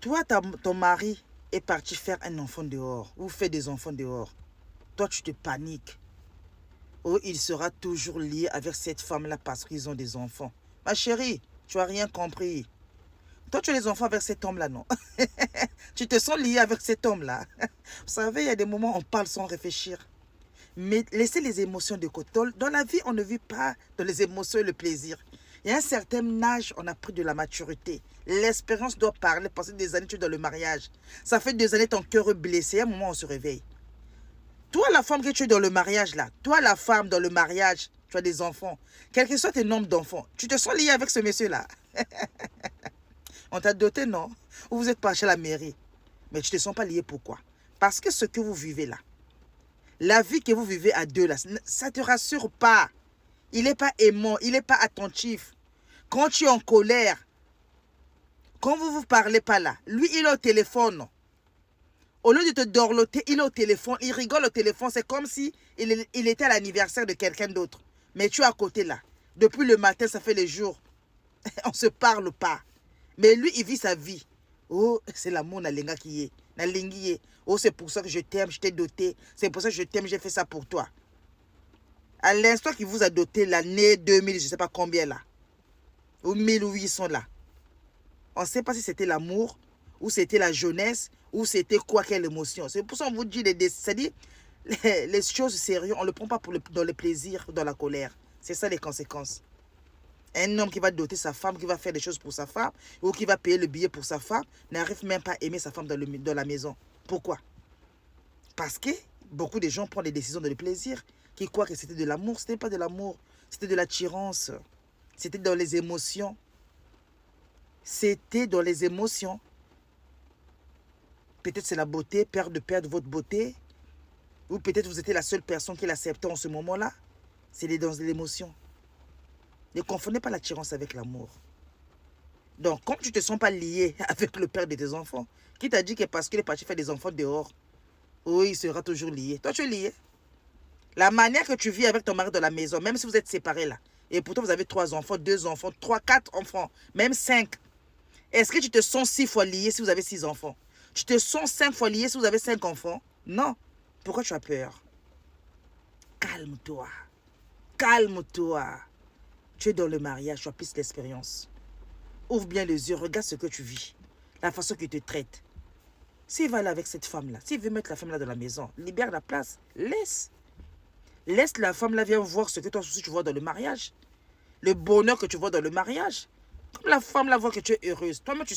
Toi, ton mari est parti faire un enfant dehors, ou fait des enfants dehors. Toi, tu te paniques. Oh, il sera toujours lié avec cette femme-là parce qu'ils ont des enfants. Ma chérie, tu n'as rien compris. Toi, tu as des enfants avec cet homme-là, non? Tu te sens lié avec cet homme-là. Vous savez, il y a des moments où on parle sans réfléchir. Mais laissez les émotions de côté. Dans la vie, on ne vit pas dans les émotions et le plaisir. Il y a un certain âge, on a pris de la maturité. L'expérience doit parler. Passer des années, tu es dans le mariage. Ça fait 2 années, ton cœur est blessé. À un moment, on se réveille. Toi, la femme que tu es dans le mariage, là. Toi, la femme dans le mariage, tu as des enfants. Quel que soit tes nombres d'enfants, tu te sens lié avec ce monsieur-là. On t'a doté, non? Ou vous êtes parti à la mairie. Mais tu ne te sens pas lié. Pourquoi? Parce que ce que vous vivez là, la vie que vous vivez à deux là, ça ne te rassure pas. Il n'est pas aimant, il n'est pas attentif. Quand tu es en colère, quand vous ne vous parlez pas là, lui il est au téléphone. Au lieu de te dorloter, il est au téléphone, il rigole au téléphone. C'est comme si il était à l'anniversaire de quelqu'un d'autre. Mais tu es à côté là. Depuis le matin, ça fait les jours. On ne se parle pas. Mais lui, il vit sa vie. Oh, c'est l'amour nalinga qui est. Nalingi. Oh, c'est pour ça que je t'aime, je t'ai doté. C'est pour ça que je t'aime, j'ai fait ça pour toi. À l'instant qu'il vous a doté l'année 2000, je ne sais pas combien là. Ou 1800 là. On ne sait pas si c'était l'amour, ou c'était la jeunesse, ou c'était quoi, quelle émotion. C'est pour ça qu'on vous dit, c'est-à-dire, les choses sérieuses, on ne le prend pas dans le plaisir, dans la colère. C'est ça les conséquences. Un homme qui va doter sa femme, qui va faire des choses pour sa femme, ou qui va payer le billet pour sa femme, n'arrive même pas à aimer sa femme dans la maison. Pourquoi? Parce que beaucoup de gens prennent des décisions de plaisir, qui croient que c'était de l'amour. Ce n'était pas de l'amour, c'était de l'attirance. C'était dans les émotions. C'était dans les émotions. Peut-être c'est la beauté, peur de perdre votre beauté. Ou peut-être vous étiez la seule personne qui l'acceptait en ce moment-là. C'est dans l'émotion. Ne confondez pas l'attirance avec l'amour. Donc, comme tu ne te sens pas lié avec le père de tes enfants, qui t'a dit que parce qu'il est parti faire des enfants dehors, oui, il sera toujours lié. Toi, tu es lié. La manière que tu vis avec ton mari dans la maison, même si vous êtes séparés là, et pourtant vous avez 3 enfants, 2 enfants, 3, 4 enfants, même 5. Est-ce que tu te sens 6 fois lié si vous avez 6 enfants? Tu te sens 5 fois lié si vous avez 5 enfants? Non. Pourquoi tu as peur? Calme-toi. Calme-toi. Tu es dans le mariage, tu as plus d'expérience. Ouvre bien les yeux, regarde ce que tu vis. La façon qu'il te traite. S'il va aller avec cette femme-là, s'il veut mettre la femme-là dans la maison, libère la place, laisse. Laisse la femme-là, viens voir ce que toi aussi tu vois dans le mariage. Le bonheur que tu vois dans le mariage. Comme la femme-là voit que tu es heureuse. Toi-même, tu